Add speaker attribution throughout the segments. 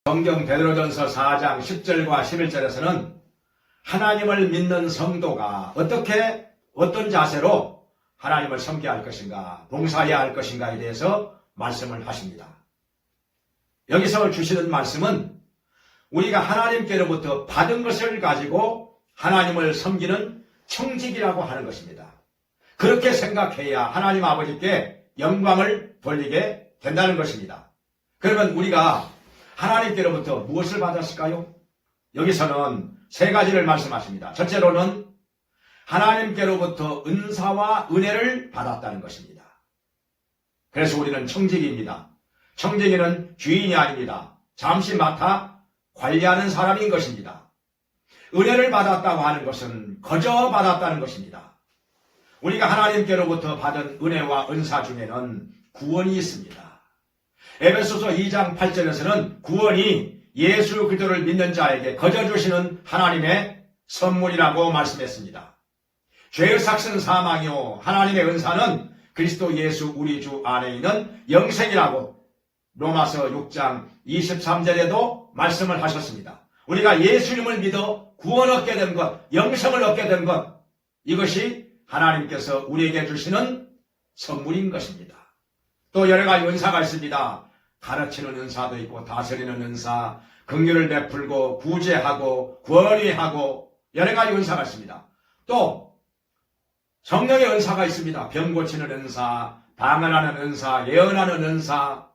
Speaker 1: 성경 베드로전서 4장 10절과 11절에서는 하나님을 믿는 성도가 어떤 자세로 하나님을 섬겨야 할 것인가, 봉사해야 할 것인가에 대해서 말씀을 하십니다. 여기서 주시는 말씀은 우리가 하나님께로부터 받은 것을 가지고 하나님을 섬기는 청직이라고 하는 것입니다. 그렇게 생각해야 하나님 아버지께 영광을 돌리게 된다는 것입니다. 그러면 우리가 하나님께로부터 무엇을 받았을까요? 여기서는 세 가지를 말씀하십니다. 첫째로는 하나님께로부터 은사와 은혜를 받았다는 것입니다. 그래서 우리는 청지기입니다. 청지기는 주인이 아닙니다. 잠시 맡아 관리하는 사람인 것입니다. 은혜를 받았다고 하는 것은 거저 받았다는 것입니다. 우리가 하나님께로부터 받은 은혜와 은사 중에는 구원이 있습니다. 에베소서 2장 8절에서는 구원이 예수 그리스도를 믿는 자에게 거저 주시는 하나님의 선물이라고 말씀했습니다. 죄의 삭은 사망이요 하나님의 은사는 그리스도 예수 우리 주 안에 있는 영생이라고 로마서 6장 23절에도 말씀을 하셨습니다. 우리가 예수님을 믿어 구원 얻게 된 것, 영생을 얻게 된 것, 이것이 하나님께서 우리에게 주시는 선물인 것입니다. 또 여러 가지 은사가 있습니다. 가르치는 은사도 있고 다스리는 은사, 긍휼을 베풀고 구제하고 권위하고 여러 가지 은사가 있습니다. 또 성령의 은사가 있습니다. 병 고치는 은사, 방언하는 은사, 예언하는 은사,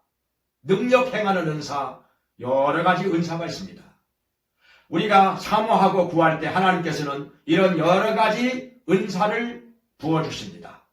Speaker 1: 능력 행하는 은사, 여러 가지 은사가 있습니다. 우리가 사모하고 구할 때 하나님께서는 이런 여러 가지 은사를 부어주십니다.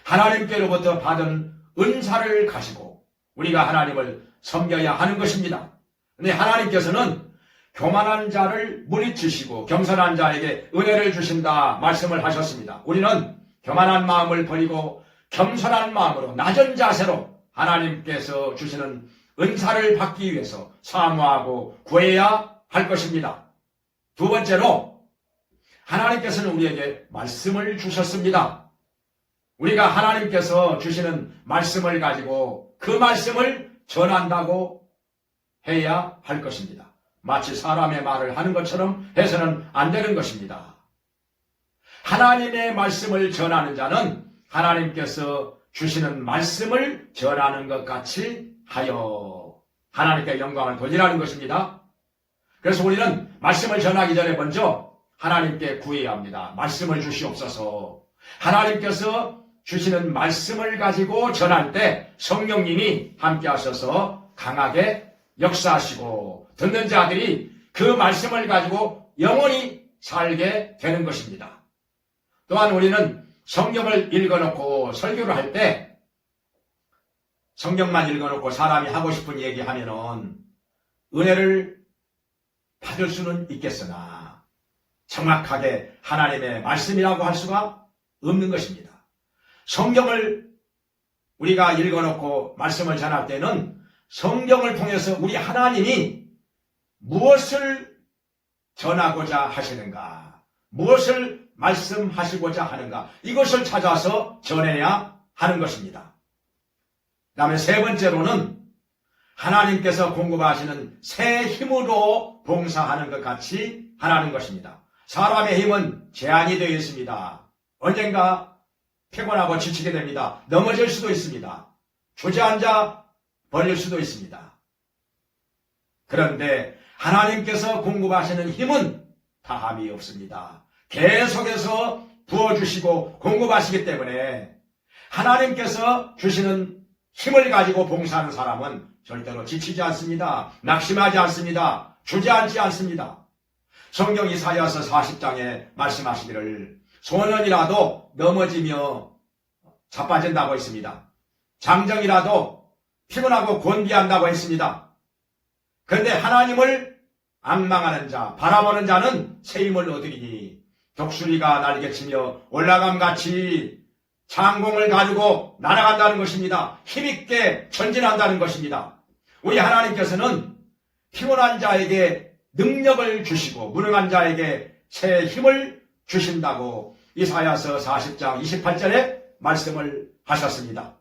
Speaker 1: 하나님께로부터 받은 은사를 가지고 우리가 하나님을 섬겨야 하는 것입니다. 그런데 하나님께서는 교만한 자를 물리치시고 겸손한 자에게 은혜를 주신다 말씀을 하셨습니다. 우리는 교만한 마음을 버리고 겸손한 마음으로 낮은 자세로 하나님께서 주시는 은사를 받기 위해서 사모하고 구해야 할 것입니다. 두 번째로 하나님께서는 우리에게 말씀을 주셨습니다. 우리가 하나님께서 주시는 말씀을 가지고 그 말씀을 전한다고 해야 할 것입니다. 마치 사람의 말을 하는 것처럼 해서는 안 되는 것입니다. 하나님의 말씀을 전하는 자는 하나님께서 주시는 말씀을 전하는 것 같이 하여 하나님께 영광을 돌리라는 것입니다. 그래서 우리는 말씀을 전하기 전에 먼저 하나님께 구해야 합니다. 말씀을 주시옵소서. 하나님께서 주시는 말씀을 가지고 전할 때 성령님이 함께 하셔서 강하게 역사하시고 듣는 자들이 그 말씀을 가지고 영원히 살게 되는 것입니다. 또한 우리는 성경을 읽어놓고 설교를 할 때 성경만 읽어놓고 사람이 하고 싶은 얘기하면은 은혜를 받을 수는 있겠으나 정확하게 하나님의 말씀이라고 할 수가 없는 것입니다. 성경을 우리가 읽어놓고 말씀을 전할 때는 성경을 통해서 우리 하나님이 무엇을 전하고자 하시는가, 무엇을 말씀하시고자 하는가, 이것을 찾아서 전해야 하는 것입니다. 그 다음에 세 번째로는 하나님께서 공급하시는 새 힘으로 봉사하는 것 같이 하라는 것입니다. 사람의 힘은 제한이 되어 있습니다. 언젠가 피곤하고 지치게 됩니다. 넘어질 수도 있습니다. 주저앉아 버릴 수도 있습니다. 그런데 하나님께서 공급하시는 힘은 다함이 없습니다. 계속해서 부어주시고 공급하시기 때문에 하나님께서 주시는 힘을 가지고 봉사하는 사람은 절대로 지치지 않습니다. 낙심하지 않습니다. 주저앉지 않습니다. 성경 이사야서 40장에 말씀하시기를 소년이라도 넘어지며 자빠진다고 했습니다. 장정이라도 피곤하고 곤비한다고 했습니다. 그런데 하나님을 앙망하는 자, 바라보는 자는 새 힘을 얻으리니 독수리가 날개치며 올라감같이 창공을 가지고 날아간다는 것입니다. 힘있게 전진한다는 것입니다. 우리 하나님께서는 피곤한 자에게 능력을 주시고 무능한 자에게 새 힘을 주신다고 이사야서 40장 28절에 말씀을 하셨습니다.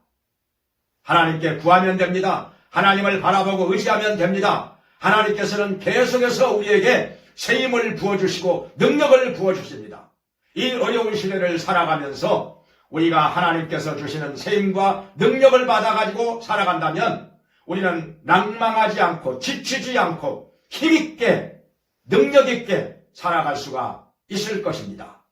Speaker 1: 하나님께 구하면 됩니다. 하나님을 바라보고 의지하면 됩니다. 하나님께서는 계속해서 우리에게 새 힘을 부어주시고 능력을 부어주십니다. 이 어려운 시대를 살아가면서 우리가 하나님께서 주시는 새 힘과 능력을 받아가지고 살아간다면 우리는 낭망하지 않고 지치지 않고 힘있게 능력있게 살아갈 수가 있을 것입니다.